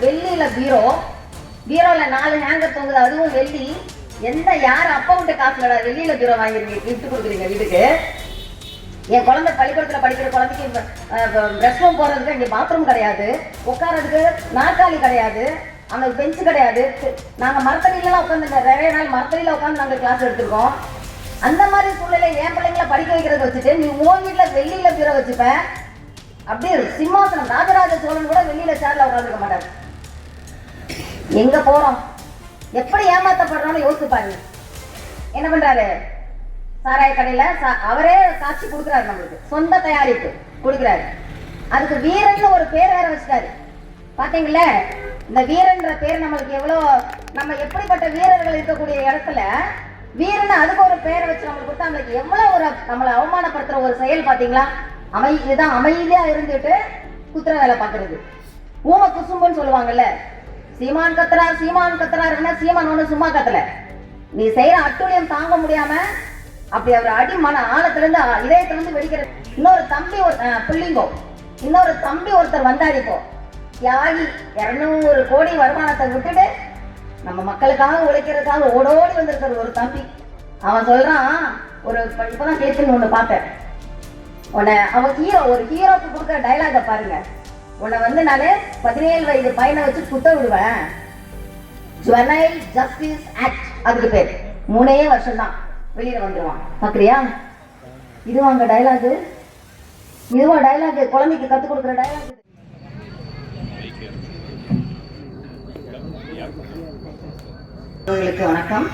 வெள்ளியில பீரோல 4 ஹேங்கர் தொங்குது, அதுவும் வெள்ளி. எந்த யார் அப்பா விட்டு காசுல வெள்ளியில பீரோ வாங்கிருக்கீங்க, கிஃப்ட் கொடுக்குறீங்க வீட்டுக்கு? என் குழந்தை பள்ளிக்கூடத்துல படிக்கிற குழந்தைக்கு ரெஸ்ட் ரூம் போறதுக்கு இங்க பாத்ரூம் கிடையாது, உட்காரதுக்கு நாற்காலி கிடையாது, அந்த பெஞ்சு கிடையாது. நாங்க மரத்தடியிலாம் உட்காந்து நிறைய நாள் மரத்தடியில உட்காந்து நாங்க கிளாஸ் எடுத்திருக்கோம். அந்த மாதிரி சூழ்நிலை என் பிள்ளைங்களை படிக்க வைக்கிறத வச்சுட்டு நீ உன் வீட்டுல வெள்ளியில பீரோ வச்சுப்ப. அப்படியே சிம்மாசனம் ராஜராஜ சோழன் கூட வெள்ளியில சேர்ல உட்காந்துருக்க மாட்டாரு. எங்க போறோம், எப்படி ஏமாத்தப்படுறோம்னு யோசிச்சு பாருங்க. என்ன பண்றாரு? சாராய கடையில அவரே காட்சி கொடுக்குறாரு, நம்மளுக்கு சொந்த தயாரிப்பு கொடுக்குறாரு. அதுக்கு வீரன் ஒரு பேர் வேற வச்சுட்டாரு. பாத்தீங்களா? இந்த வீரன்ற பேர் நம்மளுக்கு எவ்வளோ, நம்ம எப்படிப்பட்ட வீரர்கள் இருக்கக்கூடிய இடத்துல வீரன் அதுக்கு ஒரு பேரை வச்சு நம்மளுக்கு கொடுத்தா நம்மளுக்கு எவ்வளவு ஒரு நம்மளை அவமானப்படுத்துற ஒரு செயல். பாத்தீங்களா? இதுதான் அமைதியா இருந்துட்டு குத்துற வேலை பாக்குறது. ஊம குசும்புன்னு சொல்லுவாங்கல்ல, சீமான் கத்துறார் சீமான் கத்துறாருன்னா சீமான் ஒண்ணு சும்மா கத்தல, நீ செய்யற அட்டூழியம் தாங்க முடியாம அப்படி அவர் அடி மன ஆழத்துல இருந்து இதயத்துல இருந்து வெடிக்கிறது. இன்னொரு தம்பி புள்ளிங்கோ இன்னொரு தம்பி ஒருத்தர் வந்தாரு. இப்போ தியாகி 200 கோடி வருமானத்தை விட்டுட்டு நம்ம மக்களுக்காக உழைக்கிறதுக்காக ஓடோடி வந்திருக்கிற ஒரு தம்பி. அவன் சொல்றான், ஒரு இப்பதான் கேட்டுன்னு ஒண்ணு பார்த்தேன். அவன் ஒரு ஹீரோக்கு கொடுக்குற டைலாக பாருங்க. உன்னை நானு 17 வயது பையனை வச்சு குத்த விடுவேன். ஜுவனைல் ஜஸ்டிஸ் ஆக்ட் அதுக்கு பேர். 3 வருஷம் தான் வெளியில வந்துருவான். பாக்குறியா? இதுவாங்க டைலாக், இதுவா டைலாக்? குழந்தைக்கு கத்து கொடுக்குற டைலாக். உங்களுக்கு வணக்கம்.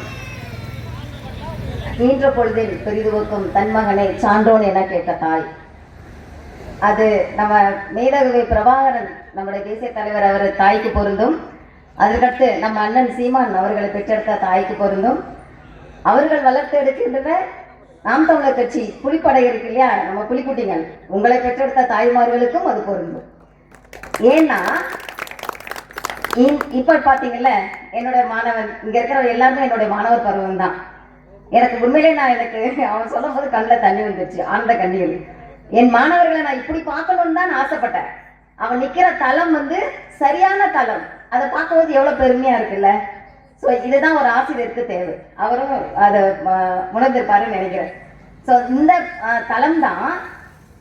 ஈன்ற பொழுதில் பெரிதுவக்கும் தன்மகனை சான்றோன் என கேட்ட தாய். அது நம்ம மேதகவி பிரபாகரன் நம்முடைய தேசிய தலைவர் அவர் தாய்க்கு பொருந்தும். அதற்கடுத்து நம்ம அண்ணன் சீமான் அவர்களை பெற்றெடுத்த தாய்க்கு பொருந்தும். அவர்கள் வளர்த்து எடுக்கின்றன நாம் தமிழர் கட்சி புலிப்படை இருக்கு இல்லையா, நம்ம புலிக்குட்டிகள், உங்களை பெற்றெடுத்த தாய்மார்களுக்கும் அது பொருந்தும். ஏன்னா இப்ப பாத்தீங்கல்ல, என்னோட மாணவன் இங்க இருக்கிற எல்லாருமே என்னுடைய மாணவர் பருவம் தான். எனக்கு உண்மையிலே அவன் சொல்லும் போது கண்ணில் தண்ணி வந்துருச்சு, ஆனந்த கண்ணீர். என் மாணவர்களை நான் இப்படி பார்க்கணும்னு தான் ஆசைப்பட்டேன். அவன் நிக்கிற தளம் சரியான தளம். அதை பார்க்கும்போது எவ்வளவு பெருமையா இருக்குல்ல. ஸோ இதுதான் ஒரு ஆசிரியருக்கு தேவை. அவரும் அதை உணர்ந்திருப்பாருன்னு நினைக்கிறேன். ஸோ இந்த தளம் தான்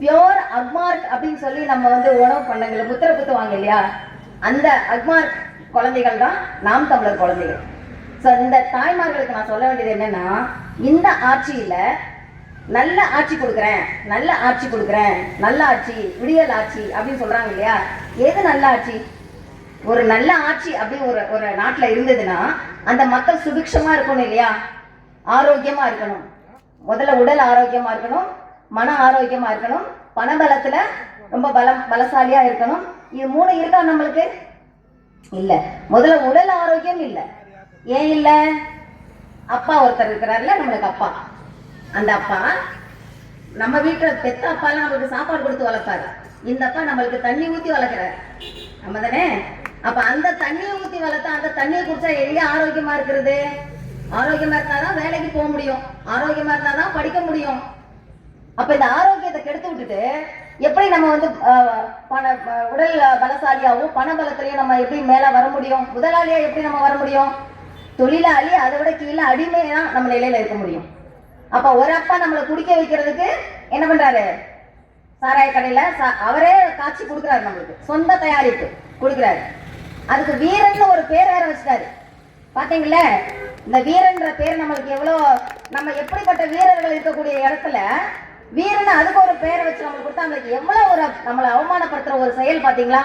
பியோர் அக்மார்க் அப்படின்னு சொல்லி நம்ம உணவு பண்ணங்களை முத்திர குத்துவாங்க இல்லையா, அந்த அக்மார்க் குழந்தைகள் தான் நாம் தமிழர் குழந்தைகள். ஸோ இந்த தாய்மார்களுக்கு நான் சொல்ல வேண்டியது என்னன்னா, இந்த ஆட்சியில நல்ல ஆட்சி கொடுக்குறேன், நல்ல ஆட்சி கொடுக்குறேன், நல்ல ஆட்சி, விடியல் ஆட்சி அப்படின்னு சொல்றாங்க இல்லையா. எது நல்ல ஆட்சி? ஒரு நல்ல ஆட்சி அப்படி ஒரு நாட்டுல இருந்ததுன்னா அந்த மக்கள் சுபிக்ஷமா இருக்கணும் இல்லையா, ஆரோக்கியமா இருக்கணும். முதல்ல உடல் ஆரோக்கியமா இருக்கணும், மன ஆரோக்கியமா இருக்கணும், பணபலத்துல ரொம்ப பலசாலியா இருக்கணும். இது 3 இருக்கா நம்மளுக்கு? இல்ல. முதல்ல உடல் ஆரோக்கியம் இல்ல. ஏன் இல்ல? அப்பா ஒருத்தர் இருக்கிறார்ல நம்மளுக்கு அப்பா. அந்த அப்பா நம்ம வீட்டுல பெத்த அப்பாலாம் நம்மளுக்கு சாப்பாடு கொடுத்து வளர்ப்பாரு. இந்த அப்பா நம்மளுக்கு தண்ணி ஊத்தி வளர்க்கிறாரு, நம்ம தானே? அப்ப அந்த தண்ணியை ஊத்தி வளர்த்தா அந்த தண்ணியை குடிச்சா எங்க ஆரோக்கியமா இருக்கிறது? ஆரோக்கியமா இருந்தாதான் வேலைக்கு போக முடியும், ஆரோக்கியமா இருந்தாதான் படிக்க முடியும். அப்ப இந்த ஆரோக்கியத்தை கெடுத்து விட்டுட்டு எப்படி நம்ம உடல் பலசாலியாவும் பண பலத்திலையும் நம்ம எப்படி மேல வர முடியும்? முதலாளியா எப்படி நம்ம வர முடியும்? தொழிலாளி அதை விட கீழே அடிமையா நம்ம நிலையில இருக்க முடியும். அப்ப ஒரு அப்பா நம்மளை குடிக்க வைக்கிறதுக்கு என்ன பண்றாரு? சாராய கடையில அவரே காட்சி கொடுக்குறாரு, நம்மளுக்கு சொந்த தயாரிப்பு கொடுக்குறாரு. அதுக்கு வீரன் ஒரு பேர் வேற வச்சுட்டாரு. பாத்தீங்களா? இந்த வீரன்ற பேர் நம்மளுக்கு எவ்வளோ, நம்ம எப்படிப்பட்ட வீரர்கள் இருக்கக்கூடிய இடத்துல வீரன் அதுக்கு ஒரு பேரை வச்சு நம்மளுக்கு கொடுத்தா நம்மளுக்கு எவ்வளவு ஒரு நம்மளை அவமானப்படுத்துற ஒரு செயல். பாத்தீங்களா?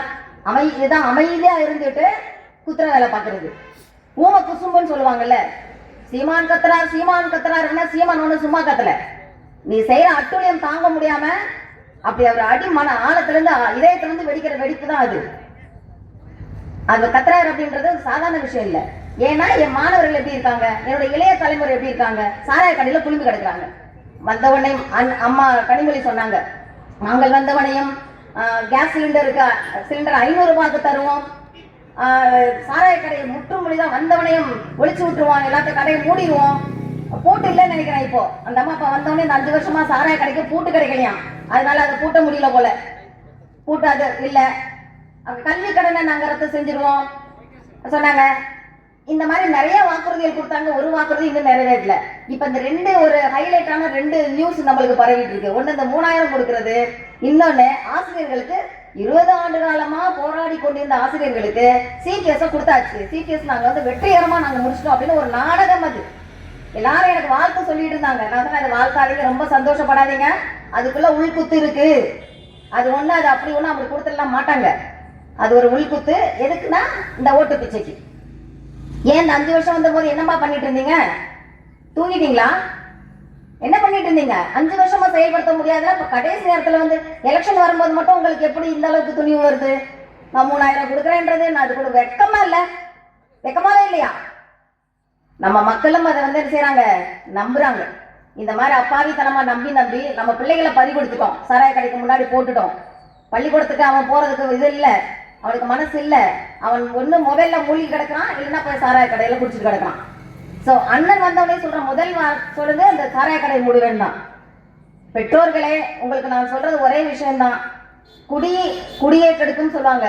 இதுதான் அமைதியா இருந்துட்டு குத்துற வேலை பாக்குறது. ஊம குசும்புன்னு சொல்லுவாங்கல்ல, சீமான் கத்துறார் சீமான் கத்துறாருன்னா சீமான் ஒண்ணு சும்மா கத்தல, நீ செய்யற அட்டூழியம் தாங்க முடியாம அப்படி அவர் அடி மன ஆழத்துல இருந்து இதயத்துல இருந்து வெடிக்கிற வெடிப்பு தான் அது. அந்த கத்துறாரு அப்படின்றது சாதாரண விஷயம் இல்ல. ஏன்னா என் மாணவர்கள் எப்படி இருக்காங்க, என்னோட இளைய தலைமுறை எப்படி இருக்காங்க, சாராய கடையில குளிம்பு கிடக்குறாங்க. வந்தவனையும் அம்மா கனிமொழி சொன்னாங்க, நாங்கள் வந்தவனையும் கேஸ் சிலிண்டர் 500 ரூபாய்க்கு தருவோம், சாராய கடையை முற்றுமொழிதான் வந்தவனையும் ஒழிச்சு விட்டுருவோம், எல்லாத்தையும் கடையை மூடிடுவோம். பூட்டு இல்லைன்னு நினைக்கிறேன். இப்போ அந்த அம்மா அப்பா வந்தவொடனே இந்த 5 வருஷமா சாராய கடைக்கு பூட்டு கிடைக்கலையாம், அதனால அதை பூட்ட முடியல போல. பூட்டு அது இல்ல. கல்வி கடனை நாங்க ரத்து செஞ்சிருவோம் சொன்னாங்க. இந்த மாதிரி நிறைய வாக்குறுதிகள் கொடுத்தாங்க. ஒரு வாக்குறுதி இன்னும் நிறைவேறல. இப்ப இந்த ரெண்டு ஒரு ஹைலைட்டான ரெண்டு நியூஸ் நம்மளுக்கு பரவிட்டு இருக்கு. ஒண்ணு இந்த 3000 கொடுக்கறது, இன்னொன்னு ஆசிரியர்களுக்கு 20 ஆண்டு காலமா போராடி கொண்டிருந்த ஆசிரியர்களுக்கு சிபிஎஸ் கொடுத்தாச்சு. சிபிஎஸ் நாங்க வந்து வெற்றிகரமா நாங்க முடிச்சிட்டோம் அப்படின்னு ஒரு நாடகம். அது எல்லாரும் எனக்கு வாழ்த்து சொல்லிட்டு இருந்தாங்க. நான் சொன்னேன், அது வாழ்த்தாதீங்க, ரொம்ப சந்தோஷப்படாதீங்க, அதுக்குள்ள உள்குத்து இருக்கு. அது ஒண்ணு, அது அப்படி ஒண்ணு அப்படி கொடுத்துடலாம் மாட்டாங்க. அது ஒரு உள்குத்து. எதுக்குன்னா இந்த ஓட்டு பிச்சைக்கு. ஏன் இந்த 5 வருஷம் வந்த போது என்னமா பண்ணிட்டு இருந்தீங்க? தூங்கிட்டீங்களா? என்ன பண்ணிட்டு இருந்தீங்க? 5 வருஷமா செயல்படுத்த முடியாதுன்னா இப்ப கடைசி நேரத்துல வந்து எலெக்ஷன் வரும்போது மட்டும் உங்களுக்கு எப்படி இந்த அளவுக்கு துணிவு வருது? நான் 3000 கொடுக்குறேன்றது நான் அது கூட வெக்கமா இல்ல? வெக்கமாவே இல்லையா? நம்ம மக்களும் அதை வந்து என்ன செய்யறாங்க, நம்புறாங்க. இந்த மாதிரி அப்பாவித்தனமா நம்பி நம்பி நம்ம பிள்ளைகளை பறி கொடுத்துட்டோம். சாராய கடைக்கு முன்னாடி போட்டுட்டோம். பள்ளிக்கூடத்துக்கு அவன் போறதுக்கு இது இல்லை, அவனுக்கு மனசு இல்லை. அவன் ஒண்ணு மொபைல்ல மூழ்கி கிடக்குறான், இல்லைன்னா போய் சாராய கடையில குடிச்சிட்டு கிடக்குறான். சோ அண்ணன் வந்தவனே சொல்ற முதல் சொல்றது அந்த சாராய கடை மூடுவேன் தான். பெற்றோர்களே, உங்களுக்கு நான் சொல்றது ஒரே விஷயம்தான். குடியேற்றெடுக்கும் சொல்லுவாங்க.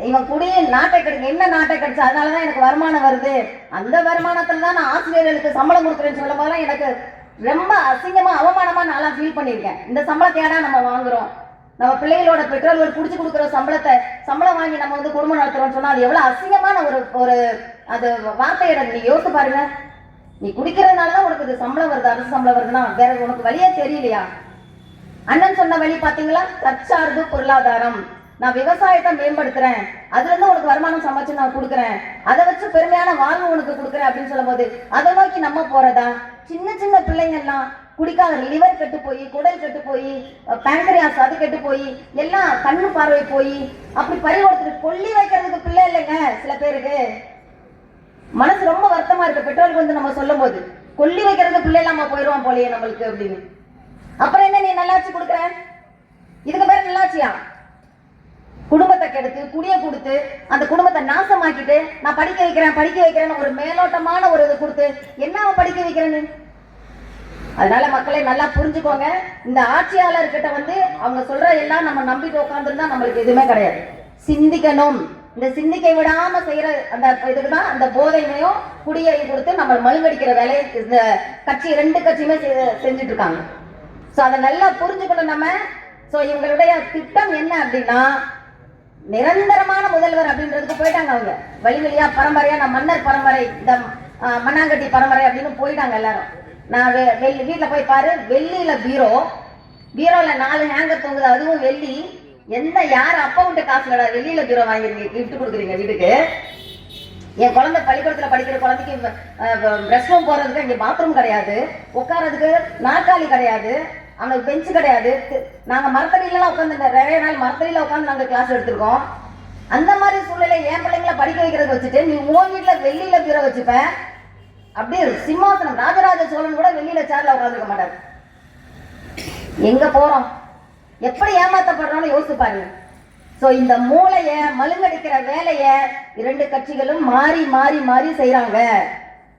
இவன் நாட்டை கெடுக்க. என்ன நாட்டை கெடுச்சு? அதனாலதான் எனக்கு வருமானம் வருது. அந்த வருமானத்துல தான் நான் ஆசிரியர்களுக்கு சம்பளம் கொடுக்குறேன்னு சொல்லும் போதெல்லாம் எனக்கு ரொம்ப அசிங்கமா அவமானமா நான் ஃபீல் பண்ணியிருக்கேன். இந்த சம்பளத்தையாடா நம்ம வாங்குறோம்? நம்ம பிள்ளைகளோட பெற்றோர்கள் குடிச்சு கொடுக்குற சம்பளம் வாங்கி நம்ம வந்து குடும்பம் நடத்துறோம்னு சொன்னா அது எவ்வளவு அசிங்கமான ஒரு அது வார்த்தையை நீ யோசித்து பாருங்க. நீ குடிக்கிறதுனாலதான் உனக்கு இது சம்பளம் வருது, அரசு சம்பளம் வருதுன்னா வேற உனக்கு வழியே தெரியலையா? அண்ணன் சொன்ன வழி பாத்தீங்களா? தற்சார்பு பொருளாதாரம். நான் விவசாயத்தை மேம்படுத்துறேன், அதுல இருந்து உனக்கு வருமானம் சமைச்சு நான் கொடுக்குறேன், அதை வச்சு பெருமையான வாழ்வு உனக்கு கொடுக்குறேன் அப்படின்னு சொல்லும் போது அதை நோக்கி நம்ம போறதா? சின்ன சின்ன பிள்ளைங்க எல்லாம் குடிக்காத லிவர் கெட்டு போய், குடல் கெட்டு போய், பேங்கரியாஸ் அது கெட்டு போய், எல்லாம் கண்ணு பார்வை போய் அப்படி பறி கொடுத்துட்டு கொல்லி வைக்கிறதுக்கு பிள்ளை இல்லைங்க. சில பேருக்கு மனசு ரொம்ப வருத்தமா இருக்கு. பெற்றோருக்கு வந்து நம்ம சொல்லும் போது கொல்லி வைக்கிறதுக்கு பிள்ளை இல்லாம போயிடுவான் போலயே நம்மளுக்கு அப்படின்னு. அப்புறம் என்ன நீ நல்லாட்சி கொடுக்குற? இதுக்கு பேர் நல்லாட்சியா? குடும்பத்தை கெடுத்து குடிய கொடுத்து அந்த குடும்பத்தை நாசமாக்கிட்டு நான் படிக்க வைக்கிறேன்னு ஒரு மேலோட்டமான ஒரு இது கொடுத்து என்ன அவன் படிக்க வைக்கிறேன்னு. அதனால மக்களை நல்லா புரிஞ்சுக்கோங்க. இந்த ஆட்சியாளர்கிட்ட வந்து அவங்க சொல்ற எல்லாம் நம்ம நம்பிட்டு உட்காந்துருந்தா நம்மளுக்கு எதுவுமே கிடையாது. சிந்திக்கணும். இந்த சிந்திக்கை விடாம செய்யற அந்த இதுக்குதான் அந்த போதைமையும் குடியை கொடுத்து நம்ம மழுங்கடிக்கிற வேலையை இந்த கட்சி ரெண்டு கட்சியுமே செஞ்சுட்டு இருக்காங்க. சோ அதை நல்லா புரிஞ்சுக்கணும் நம்ம. சோ இவங்களுடைய திட்டம் என்ன அப்படின்னா நிரந்தரமான முதல்வர் அப்படின்றதுக்கு போயிட்டாங்க. அவங்க வழியா பரம்பரையா நான் மன்னர் பரம்பரை, இந்த மண்ணாங்கட்டி பரம்பரை அப்படின்னு போயிட்டாங்க எல்லாரும். நான் வீட்டுல போய் பாரு, வெள்ளியில பீரோல 4 ஹேங்கர் தொங்குது, அதுவும் வெள்ளி. எந்த யார் அப்பா விட்டு காசுல வெள்ளியில பீரோ வாங்கிருக்கீங்க, கிஃப்ட் கொடுக்குறீங்க வீட்டுக்கு? என் குழந்தை பள்ளிக்கூடத்துல படிக்கிற குழந்தைக்கு ரெஸ்ட் ரூம் போறதுக்கு இங்க பாத்ரூம் கிடையாது, உட்காரதுக்கு நாற்காலி கிடையாது, அவனுக்கு பெஞ்சு கிடையாது. நாங்க மரத்தடியிலாம் உட்காந்து நிறைய நாள் மரத்தடியில உட்காந்து நாங்க கிளாஸ் எடுத்திருக்கோம். அந்த மாதிரி சூழ்நிலை என் பிள்ளைங்களை படிக்க வைக்கிறது வச்சுட்டு நீ உன் வீட்டுல வெள்ளியில பீரோ வச்சுப்ப. அப்படியே சிம்மாசனம், ராஜராஜ சோழன் கூட வெள்ளியில சேர்ல உட்காந்துருக்க மாட்டாரு. எங்க போறோம், எப்படி ஏமாத்தப்படுறோம்னு யோசிச்சு பாருங்க. சோ இந்த மூளைய மழுங்கடிக்கிற வேலைய 2 கட்சிகளும் மாறி மாறி மாறி செய்யறாங்க.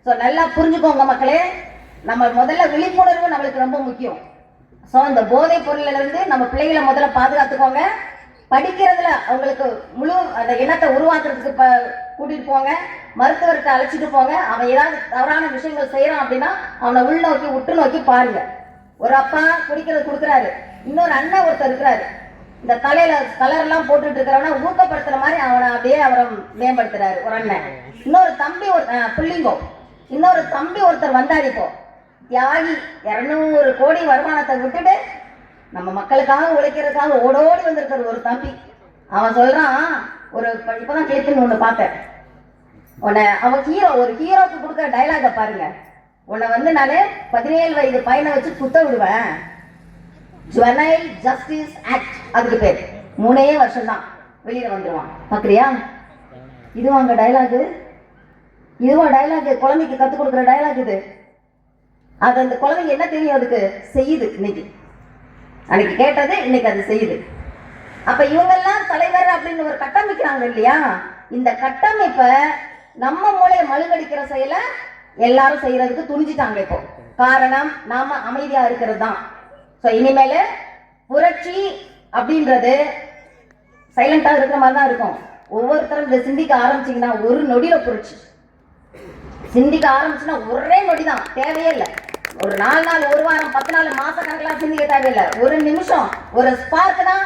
சோ நல்லா புரிஞ்சுக்கோங்க மக்களே. நம்ம முதல்ல விழிப்புணர்வு நம்மளுக்கு ரொம்ப முக்கியம். சோ இந்த போதை பொருள்ல இருந்து நம்ம பிள்ளைகளை முதல்ல பாதுகாத்துக்கோங்க. படிக்கிறதுல அவங்களுக்கு முழு அந்த எண்ணத்தை உருவாக்குறதுக்கு கூட்டிட்டு போங்க. மருத்துவர்கிட்ட அழைச்சிட்டு போங்க. அவன் ஏதாவது தவறான விஷயங்கள் செய்யறான் அப்படின்னா அவனை உள்நோக்கி உற்று நோக்கி பாருங்க. ஒரு அப்பா குடிக்கிறது கொடுக்குறாரு, இன்னொரு அண்ணன் ஒருத்தர் இருக்கிறாரு, இந்த தலையில கலர் எல்லாம் போட்டுட்டு இருக்கிறவன ஊக்கப்படுத்துற மாதிரி அவனை அப்படியே அவரை மேம்படுத்துறாரு ஒரு அண்ணன். இன்னொரு தம்பி புள்ளிங்கோ, இன்னொரு தம்பி ஒருத்தர் வந்தாரு இப்போ தியாகி, 200 கோடி வருமானத்தை விட்டுட்டு நம்ம மக்களுக்காக உழைக்கிறதுக்காக ஓடோடி வந்திருக்கிற ஒரு தம்பி. அவன் சொல்றான், ஒரு இப்பதான் கிளிப்பின்னு ஒண்ணு பார்த்தேன். அவன் ஒரு ஹீரோக்கு கொடுக்குற டைலாக பாருங்க. உன்னை வந்து நானு 17 வயது பையனை வச்சு குத்த விடுவேன். ஜுவனைல் ஜஸ்டிஸ் ஆக்ட் அதுக்கு பேர். 3 வருஷம் தான் வெளியில வந்துருவான். பாக்குறியா? இதுவாங்க டைலாகு, இதுவா டைலாக்? குழந்தைக்கு கத்துக் கொடுக்குற டைலாக் இது. அது அந்த குழந்தைங்க என்ன தெரியும் அதுக்கு செய்யுது. இன்னைக்கு அன்னைக்கு கேட்டது இன்னைக்கு அது செய்யுது. அப்ப இவங்கெல்லாம் தலைவர் அப்படின்னு ஒரு கட்டமைக்கிறாங்க இல்லையா? இந்த கட்டமைப்பை நம்ம மூளையை மழுங்கடிக்கிற செயல எல்லாரும் செய்யறதுக்கு துணிஞ்சிட்டாங்க இப்போ. காரணம் நாம அமைதியா இருக்கிறது தான். இனிமேல புரட்சி அப்படின்றது சைலண்டா இருக்கிற மாதிரி தான் இருக்கும். ஒவ்வொருத்தரும் இதை சிந்திக்க ஆரம்பிச்சிங்கன்னா ஒரு நொடியில புரிச்சு சிந்திக்க ஆரம்பிச்சுன்னா ஒரே நொடி தான், தேவையே இல்லை. ஒரு 4 நாள், ஒரு வாரம், 10 நாள், மாச கணக்கெல்லாம் சிந்திக்க தேவையில்லை. ஒரு நிமிஷம், ஒரு ஸ்பார்க் தான்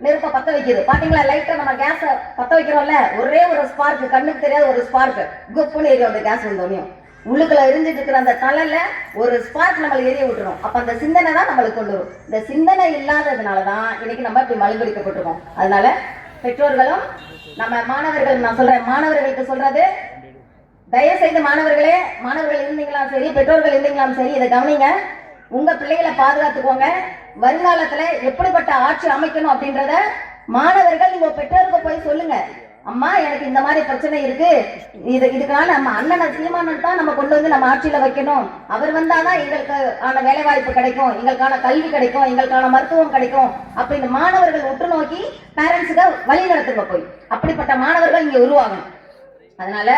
நெருப்பை பத்த வைக்குது. பாத்தீங்களா, லைட்டை நம்ம கேஸ பத்த வைக்கிறோம்ல, ஒரே ஒரு ஸ்பார்க், கண்ணுக்கு தெரியாத ஒரு ஸ்பார்க் குப்புன்னு எரியும். அந்த கேஸ் வந்தோடனையும் உள்ளுக்குள்ள எரிஞ்சிட்டு இருக்கிற அந்த தணல்ல ஒரு ஸ்பார்க் நம்மளுக்கு எரிய விட்டுரும். அப்ப அந்த சிந்தனை தான் நம்மளுக்கு கொண்டு வரும். இந்த சிந்தனை இல்லாததுனாலதான் இன்னைக்கு நம்ம இப்படி மழுங்கடிக்கப்பட்டிருக்கோம். அதனால பெற்றோர்களும் நம்ம மாணவர்கள், நான் சொல்றேன் மாணவர்களுக்கு சொல்றது, தயவு செய்து மாணவர்களே, மாணவர்கள் இருந்தீங்களாம் சரி, பெற்றோர்கள் இருந்தீங்களாம் சரி, இதை கவனிங்க. உங்க பிள்ளைகளை பாதுகாத்துக்கோங்க. வருங்காலத்துல எப்படிப்பட்ட ஆட்சி அமைக்கணும் அப்படின்றத மாணவர்கள் நீங்க பெற்றோருக்கு போய் சொல்லுங்க. அம்மா, எனக்கு இந்த மாதிரி பிரச்சனை இருக்கு, இதுக்கான நம்ம அண்ணனை சீமானன் தான் நம்ம கொண்டு வந்து நம்ம ஆட்சியில வைக்கணும். அவர் வந்தாதான் எங்களுக்கு ஆன வேலை வாய்ப்பு கிடைக்கும், எங்களுக்கான கல்வி கிடைக்கும், எங்களுக்கான மருத்துவம் கிடைக்கும் அப்படின்னு மாணவர்கள் உற்று நோக்கி பேரண்ட்ஸுக்கு வழி நடத்துங்க போய். அப்படிப்பட்ட மாணவர்கள் இங்க உருவாகணும். அதனால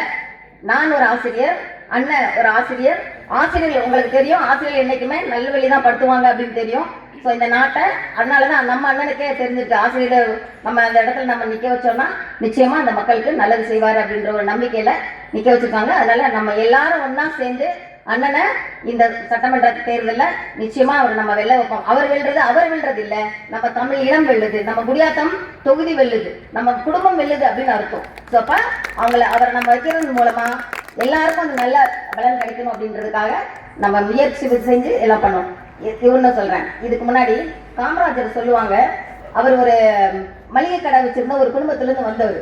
நான் ஒரு ஆசிரியர், அண்ணன் ஒரு ஆசிரியர். ஆசிரியர்கள் உங்களுக்கு தெரியும், ஆசிரியர்கள் என்னைக்குமே நல்ல வழிதான் படுத்துவாங்க அப்படின்னு தெரியும். ஸோ இந்த நாட்டை அதனாலதான் நம்ம அண்ணனுக்கே தெரிஞ்சிருக்கு, ஆசிரியர் நம்ம அந்த இடத்துல நம்ம நிக்க வச்சோம்னா நிச்சயமா அந்த மக்களுக்கு நல்லது செய்வார் அப்படின்ற ஒரு நம்பிக்கையில நிக்க வச்சிருக்காங்க. அதனால நம்ம எல்லாரும் ஒன்னா சேர்ந்து அண்ணனை இந்த சட்டமன்ற தேர்தலில் நிச்சயமா அவர் நம்ம வெல்ல வைப்போம். அவர் வெல்றது இல்ல, நம்ம தமிழ் இனம் வெல்லுது, நம்ம குடியாத்தம் தொகுதி வெல்லுது, நம்ம குடும்பம் வெல்லுது அப்படின்னு அர்த்தம். ஸோ அப்ப அவரை நம்ம வைக்கிறது மூலமா எல்லாருக்கும் அந்த நல்ல பலன் கிடைக்கணும் அப்படின்றதுக்காக நம்ம முயற்சி செஞ்சு எல்லாம் பண்ணோம். இவன்னு சொல்றேன், இதுக்கு முன்னாடி காமராஜர் சொல்லுவாங்க, அவர் ஒரு மளிகை கடை வச்சிருந்த ஒரு குடும்பத்துல இருந்து வந்தவர்.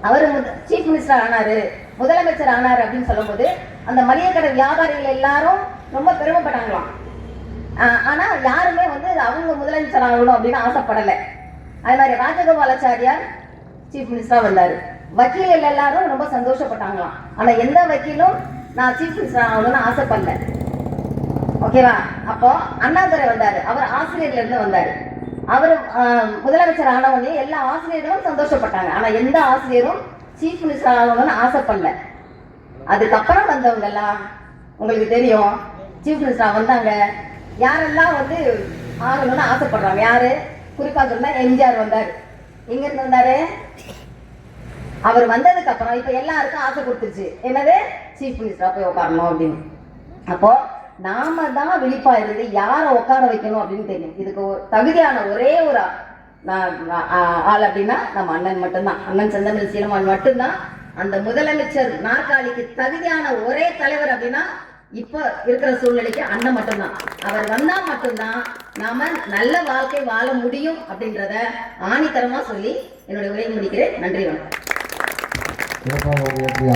அவர் சீஃப் மினிஸ்டர் ஆனாரு, முதலமைச்சர் ஆனாரு அப்படின்னு சொல்லும் போது அந்த மளிகை கடை வியாபாரிகள் எல்லாரும் ரொம்ப பெருமைப்பட்டாங்களாம். ஆனா யாருமே வந்து அவங்க முதலமைச்சர் ஆகணும் அப்படின்னு ஆசைப்படலை. அது மாதிரி ராஜகோபாலாச்சாரியார் சீஃப் மினிஸ்டரா வந்தாரு, வக்கீல்கள் எல்லாரும் ரொம்ப சந்தோஷப்பட்டாங்களாம். ஆனா எந்த வக்கீலும் நான் சீஃப் மினிஸ்டர் ஆகணும்னு ஆசைப்படல. ஓகேவா? அப்போ அண்ணாதுரை வந்தாரு, அவர் ஆசிரியர்ல இருந்து வந்தாரு. அவர் முதலமைச்சர் ஆனவனே எல்லா ஆசிரியர்களும் சந்தோஷப்பட்டாங்க. ஆனா எந்த ஆசிரியரும் சீஃப் மினிஸ்டர் ஆகணும்னு ஆசைப்படல. அதுக்கப்புறம் வந்தவங்க எல்லாம் உங்களுக்கு தெரியும், சீஃப் மினிஸ்டர் வந்தாங்க. யாரெல்லாம் வந்து ஆகணும்னு ஆசைப்படுறாங்க, யாரு குறிப்பா சொன்னா எம்ஜிஆர் வந்தாரு. எங்க இருந்து வந்தாரு? அவர் வந்ததுக்கு அப்புறம் இப்ப எல்லாருக்கும் ஆசை கொடுத்துருச்சு, என்னது சீஃப் மினிஸ்டரா போய் உட்காரணும் அப்படின்னு. அப்போ நாம தான் விழிப்பா இருந்து யாரை உட்கார வைக்கணும் அப்படின்னு தெரியும். இதுக்கு தகுதியான ஒரே ஒரு ஆள் அப்படின்னா நம்ம அண்ணன் மட்டும்தான். அண்ணன் செந்தமிழ் சீமான் மட்டும்தான் அந்த முதலமைச்சர் நாற்காலிக்கு தகுதியான ஒரே தலைவர் அப்படின்னா இப்ப இருக்கிற சூழ்நிலைக்கு அண்ணன் மட்டும்தான். அவர் வந்தா மட்டும்தான் நாம நல்ல வாழ்க்கை வாழ முடியும் அப்படின்றத ஆணித்தரமா சொல்லி என்னுடைய உரையை முடிக்கிறேன். நன்றி, வணக்கம்.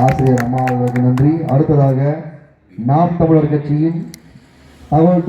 ஆசிரியர் அம்மா அவர்களுக்கு நன்றி. அடுத்ததாக நாம் தமிழர் கட்சியின் தகவல்